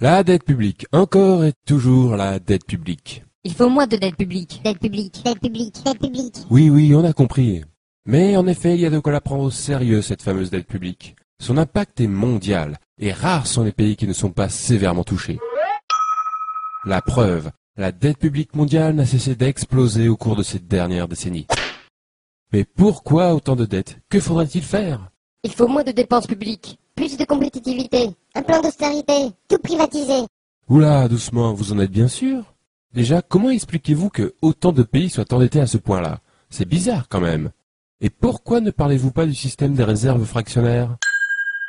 La dette publique, encore et toujours la dette publique. Il faut moins de dette publique. Dette publique, dette publique, dette publique. Oui, on a compris. Mais en effet, il y a de quoi la prendre au sérieux, cette fameuse dette publique. Son impact est mondial, et rares sont les pays qui ne sont pas sévèrement touchés. La preuve, la dette publique mondiale n'a cessé d'exploser au cours de ces dernières décennies. Mais pourquoi autant de dettes? Que faudrait-il faire? Il faut moins de dépenses publiques. Plus de compétitivité, un plan d'austérité, tout privatiser. Oula, doucement, vous en êtes bien sûr? Déjà, comment expliquez-vous que autant de pays soient endettés à ce point-là? C'est bizarre quand même. Et pourquoi ne parlez-vous pas du système des réserves fractionnaires?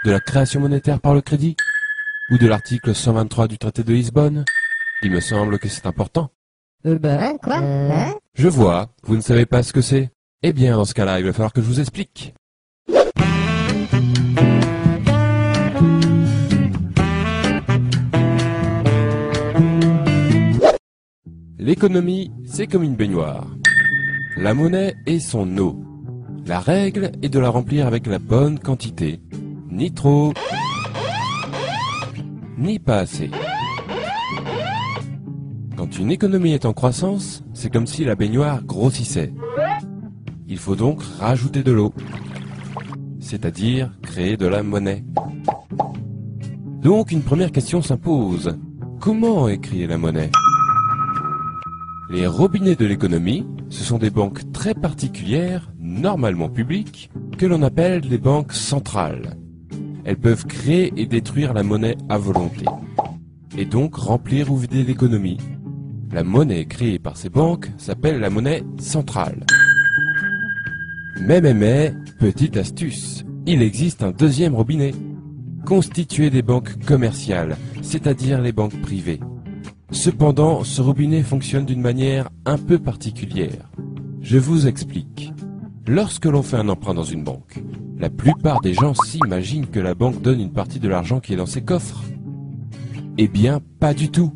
De la création monétaire par le crédit? Ou de l'article 123 du traité de Lisbonne? Il me semble que c'est important. Hein, quoi? Hein? Je vois, vous ne savez pas ce que c'est. Eh bien, dans ce cas-là, il va falloir que je vous explique. L'économie, c'est comme une baignoire. La monnaie est son eau. La règle est de la remplir avec la bonne quantité. Ni trop, ni pas assez. Quand une économie est en croissance, c'est comme si la baignoire grossissait. Il faut donc rajouter de l'eau, c'est-à-dire créer de la monnaie. Donc une première question s'impose. Comment est créée la monnaie? Les robinets de l'économie, ce sont des banques très particulières, normalement publiques, que l'on appelle les banques centrales. Elles peuvent créer et détruire la monnaie à volonté, et donc remplir ou vider l'économie. La monnaie créée par ces banques s'appelle la monnaie centrale. Mais, petite astuce, il existe un deuxième robinet, constitué des banques commerciales, c'est-à-dire les banques privées. Cependant, ce robinet fonctionne d'une manière un peu particulière. Je vous explique. Lorsque l'on fait un emprunt dans une banque, la plupart des gens s'imaginent que la banque donne une partie de l'argent qui est dans ses coffres. Eh bien, pas du tout.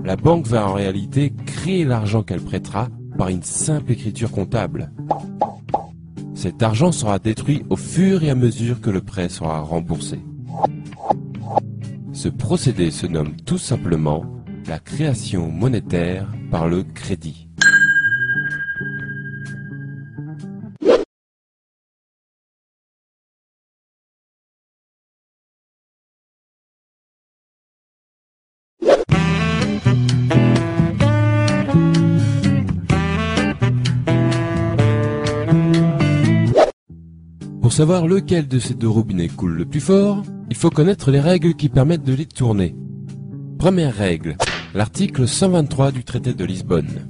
La banque va en réalité créer l'argent qu'elle prêtera par une simple écriture comptable. Cet argent sera détruit au fur et à mesure que le prêt sera remboursé. Ce procédé se nomme tout simplement la création monétaire par le crédit. Pour savoir lequel de ces deux robinets coule le plus fort, il faut connaître les règles qui permettent de les tourner. Première règle, l'article 123 du traité de Lisbonne.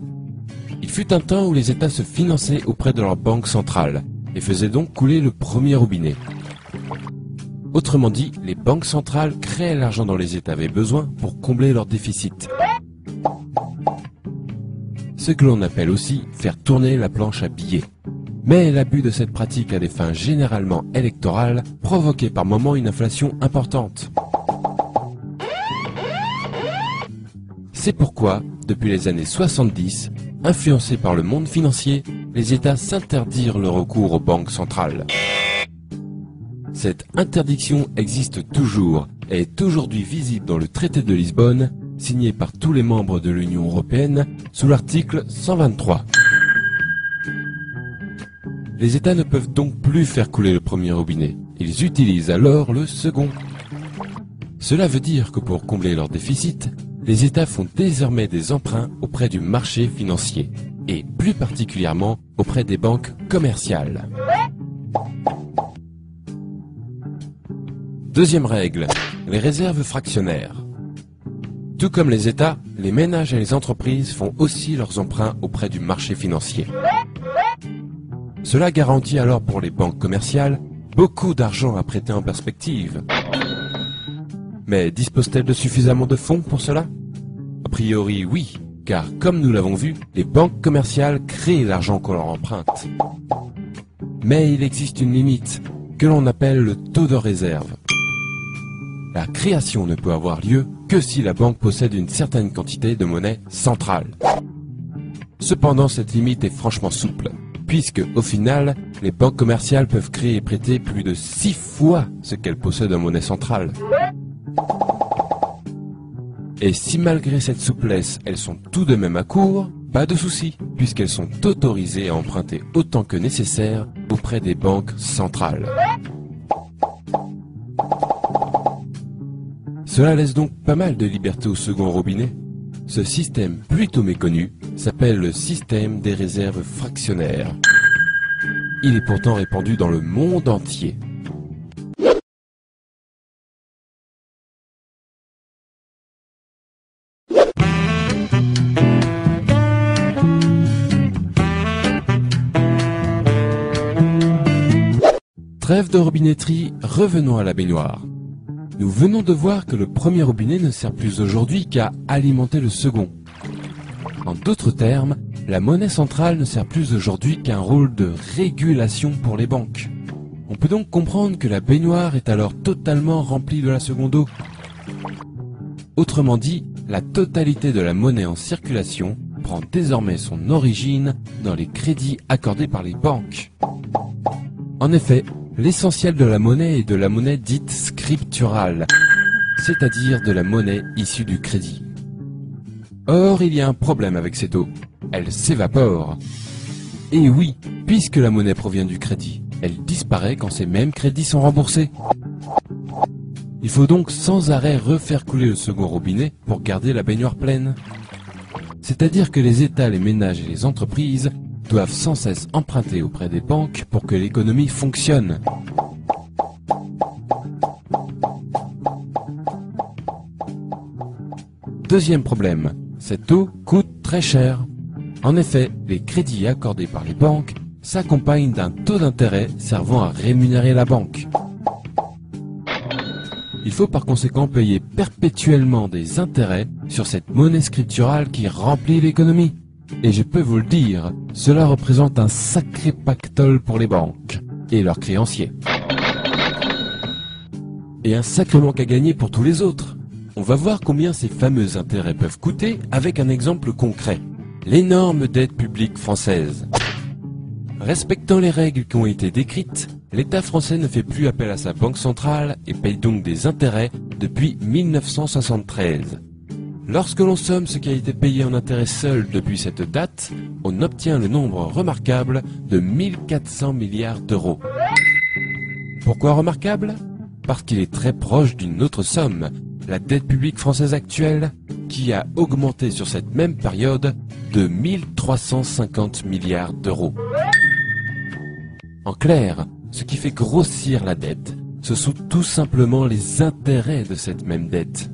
Il fut un temps où les États se finançaient auprès de leur banque centrale et faisaient donc couler le premier robinet. Autrement dit, les banques centrales créaient l'argent dont les États avaient besoin pour combler leur déficit. Ce que l'on appelle aussi faire tourner la planche à billets. Mais l'abus de cette pratique à des fins généralement électorales provoquait par moments une inflation importante. C'est pourquoi, depuis les années 70, influencés par le monde financier, les États s'interdirent le recours aux banques centrales. Cette interdiction existe toujours et est aujourd'hui visible dans le traité de Lisbonne, signé par tous les membres de l'Union européenne, sous l'article 123. Les États ne peuvent donc plus faire couler le premier robinet. Ils utilisent alors le second. Cela veut dire que pour combler leur déficit, les États font désormais des emprunts auprès du marché financier, et plus particulièrement auprès des banques commerciales. Deuxième règle, les réserves fractionnaires. Tout comme les États, les ménages et les entreprises font aussi leurs emprunts auprès du marché financier. Cela garantit alors pour les banques commerciales beaucoup d'argent à prêter en perspective. Mais disposent-elles de suffisamment de fonds pour cela? A priori oui, car comme nous l'avons vu, les banques commerciales créent l'argent qu'on leur emprunte. Mais il existe une limite, que l'on appelle le taux de réserve. La création ne peut avoir lieu que si la banque possède une certaine quantité de monnaie centrale. Cependant, cette limite est franchement souple, puisque, au final, les banques commerciales peuvent créer et prêter plus de 6 fois ce qu'elles possèdent en monnaie centrale. Et si malgré cette souplesse, elles sont tout de même à court, pas de souci, puisqu'elles sont autorisées à emprunter autant que nécessaire auprès des banques centrales. Cela laisse donc pas mal de liberté au second robinet. Ce système plutôt méconnu s'appelle le système des réserves fractionnaires. Il est pourtant répandu dans le monde entier. Trêve de robinetterie, revenons à la baignoire. Nous venons de voir que le premier robinet ne sert plus aujourd'hui qu'à alimenter le second. En d'autres termes, la monnaie centrale ne sert plus aujourd'hui qu'un rôle de régulation pour les banques. On peut donc comprendre que la baignoire est alors totalement remplie de la seconde eau. Autrement dit, la totalité de la monnaie en circulation prend désormais son origine dans les crédits accordés par les banques. En effet, l'essentiel de la monnaie est de la monnaie dite scripturale, c'est-à-dire de la monnaie issue du crédit. Or, il y a un problème avec cette eau. Elle s'évapore. Et oui, puisque la monnaie provient du crédit, elle disparaît quand ces mêmes crédits sont remboursés. Il faut donc sans arrêt refaire couler le second robinet pour garder la baignoire pleine. C'est-à-dire que les États, les ménages et les entreprises doivent sans cesse emprunter auprès des banques pour que l'économie fonctionne. Deuxième problème, cette eau coûte très cher. En effet, les crédits accordés par les banques s'accompagnent d'un taux d'intérêt servant à rémunérer la banque. Il faut par conséquent payer perpétuellement des intérêts sur cette monnaie scripturale qui remplit l'économie. Et je peux vous le dire, cela représente un sacré pactole pour les banques et leurs créanciers. Et un sacré manque à gagner pour tous les autres. On va voir combien ces fameux intérêts peuvent coûter avec un exemple concret. L'énorme dette publique française. Respectant les règles qui ont été décrites, l'État français ne fait plus appel à sa banque centrale et paye donc des intérêts depuis 1973. Lorsque l'on somme ce qui a été payé en intérêts seul depuis cette date, on obtient le nombre remarquable de 1400 milliards d'euros. Pourquoi remarquable? Parce qu'il est très proche d'une autre somme, la dette publique française actuelle, qui a augmenté sur cette même période de 1350 milliards d'euros. En clair, ce qui fait grossir la dette, ce sont tout simplement les intérêts de cette même dette.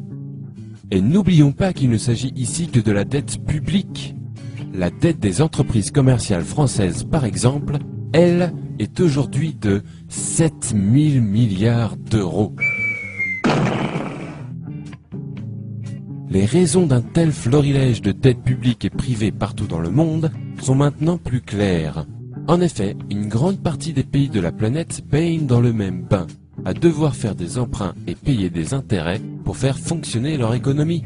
Et n'oublions pas qu'il ne s'agit ici que de la dette publique. La dette des entreprises commerciales françaises, par exemple, elle, est aujourd'hui de 7000 milliards d'euros. Les raisons d'un tel florilège de dettes publiques et privées partout dans le monde sont maintenant plus claires. En effet, une grande partie des pays de la planète baignent dans le même bain, à devoir faire des emprunts et payer des intérêts pour faire fonctionner leur économie.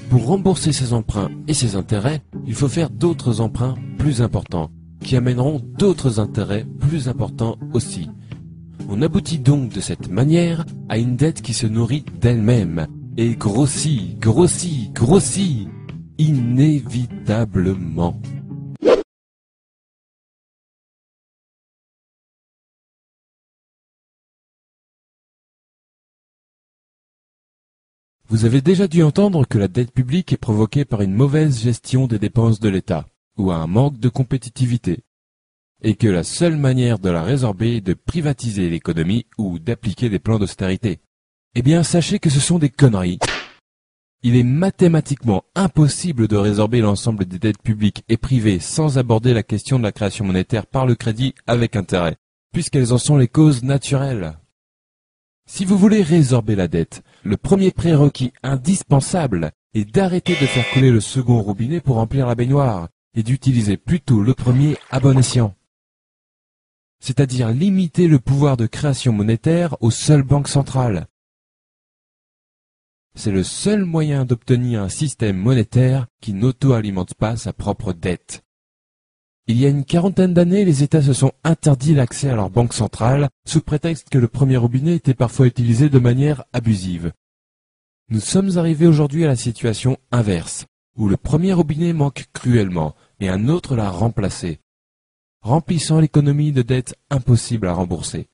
Pour rembourser ces emprunts et ces intérêts, il faut faire d'autres emprunts plus importants, qui amèneront d'autres intérêts plus importants aussi. On aboutit donc de cette manière à une dette qui se nourrit d'elle-même, et grossit, grossit, grossit, inévitablement. Vous avez déjà dû entendre que la dette publique est provoquée par une mauvaise gestion des dépenses de l'État, ou un manque de compétitivité, et que la seule manière de la résorber est de privatiser l'économie ou d'appliquer des plans d'austérité. Eh bien, sachez que ce sont des conneries. Il est mathématiquement impossible de résorber l'ensemble des dettes publiques et privées sans aborder la question de la création monétaire par le crédit avec intérêt, puisqu'elles en sont les causes naturelles. Si vous voulez résorber la dette, le premier prérequis indispensable est d'arrêter de faire couler le second robinet pour remplir la baignoire et d'utiliser plutôt le premier à bon escient. C'est-à-dire limiter le pouvoir de création monétaire aux seules banques centrales. C'est le seul moyen d'obtenir un système monétaire qui n'auto-alimente pas sa propre dette. Il y a une quarantaine d'années, les États se sont interdits l'accès à leur banque centrale, sous prétexte que le premier robinet était parfois utilisé de manière abusive. Nous sommes arrivés aujourd'hui à la situation inverse, où le premier robinet manque cruellement et un autre l'a remplacé, remplissant l'économie de dettes impossibles à rembourser.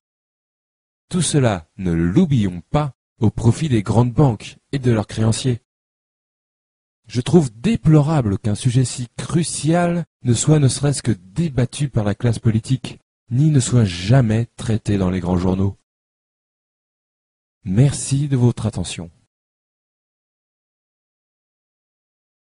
Tout cela, ne l'oublions pas, au profit des grandes banques et de leurs créanciers. Je trouve déplorable qu'un sujet si crucial ne soit ne serait-ce que débattu par la classe politique, ni ne soit jamais traité dans les grands journaux. Merci de votre attention.